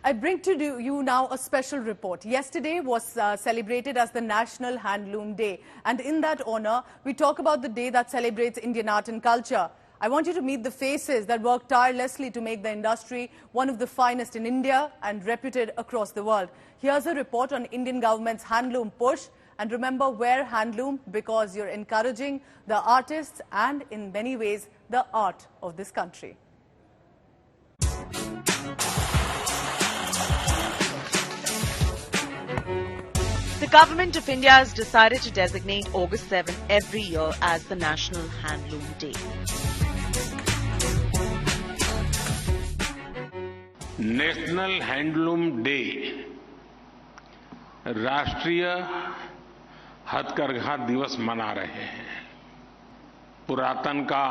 I bring to you now a special report. Yesterday was celebrated as the National Handloom Day, and in that honor, we talk about the day that celebrates Indian art and culture. I want you to meet the faces that work tirelessly to make the industry one of the finest in India and reputed across the world. Here's a report on Indian government's handloom push. And remember, wear handloom because you're encouraging the artists and, in many ways, the art of this country. The Government of India has decided to designate August 7 every year as the National Handloom Day. National handloom day राष्ट्रीय हथकरघा दिवस मना रहे हैं। पुरातन का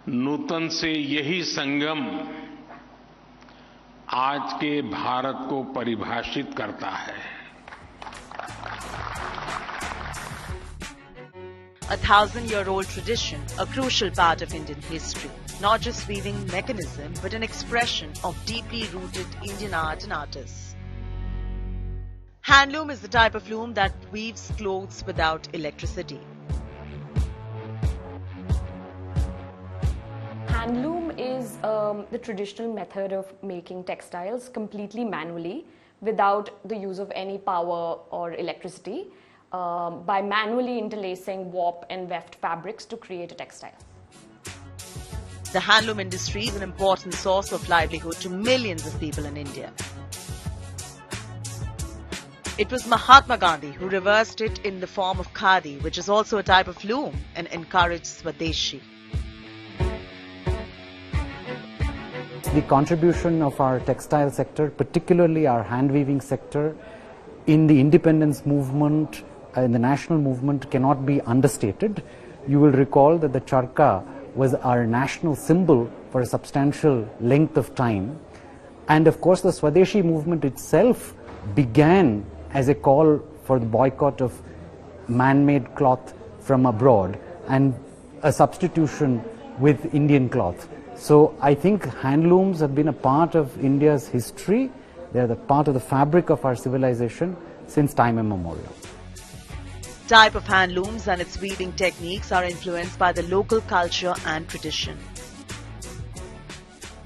नूतन से यही संगम आज के भारत को परिभाषित करता है। A 1,000-year-old tradition, a crucial part of Indian history. Not just weaving mechanism, but an expression of deeply rooted Indian art and artists. Handloom is the type of loom that weaves clothes without electricity. Handloom is the traditional method of making textiles completely manually without the use of any power or electricity by manually interlacing warp and weft fabrics to create a textile. The handloom industry is an important source of livelihood to millions of people in India. It was Mahatma Gandhi who reversed it in the form of khadi, which is also a type of loom, and encouraged Swadeshi. The contribution of our textile sector, particularly our hand weaving sector, in the independence movement, in the national movement, cannot be understated. You will recall that the charkha was our national symbol for a substantial length of time. And of course, the Swadeshi movement itself began as a call for the boycott of man-made cloth from abroad and a substitution with Indian cloth. So I think handlooms have been a part of India's history. They are the part of the fabric of our civilization since time immemorial. Type of handlooms and its weaving techniques are influenced by the local culture and tradition.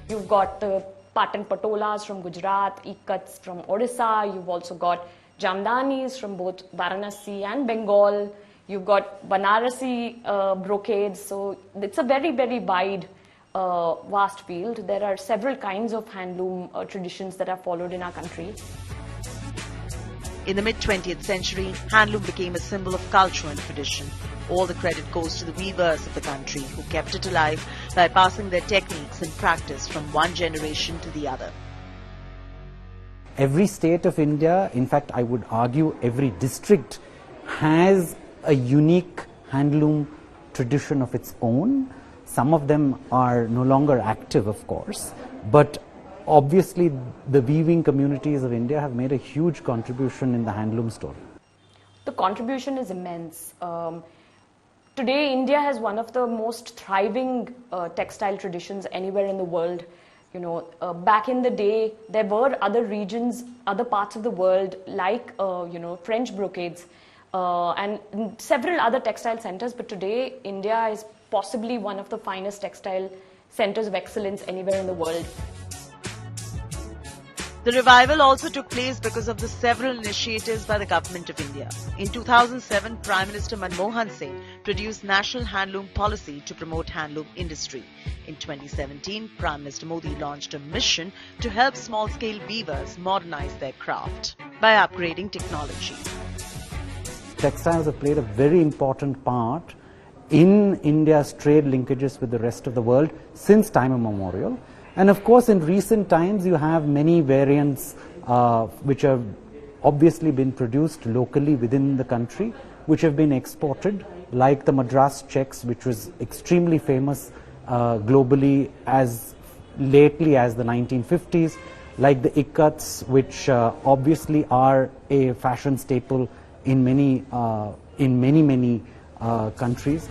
You've got the Patan Patolas from Gujarat, Ikats from Odisha. You've also got Jamdanis from both Varanasi and Bengal. You've got Banarasi brocades. So it's a very, very wide, vast field. There are several kinds of handloom traditions that are followed in our country. In the mid-20th century, handloom became a symbol of culture and tradition. All the credit goes to the weavers of the country who kept it alive by passing their techniques and practice from one generation to the other. Every state of India, in fact, I would argue every district, has a unique handloom tradition of its own. Some of them are no longer active, of course, but obviously the weaving communities of India have made a huge contribution in the handloom story. The contribution is immense. Today, India has one of the most thriving textile traditions anywhere in the world. You know, back in the day, there were other regions, other parts of the world, like French brocades and several other textile centers. But today, India is possibly one of the finest textile centers of excellence anywhere in the world. The revival also took place because of the several initiatives by the Government of India. In 2007, Prime Minister Manmohan Singh produced National Handloom Policy to promote handloom industry. In 2017, Prime Minister Modi launched a mission to help small-scale weavers modernize their craft by upgrading technology. Textiles have played a very important part in India's trade linkages with the rest of the world since time immemorial. And of course, in recent times, you have many variants which have obviously been produced locally within the country, which have been exported, like the Madras checks, which was extremely famous globally as lately as the 1950s, like the Ikats, which obviously are a fashion staple in many countries.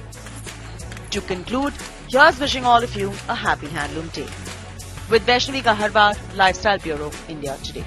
To conclude, here's wishing all of you a happy Handloom Day. With Vaishnavi Kaharwar, Lifestyle Bureau, India Today.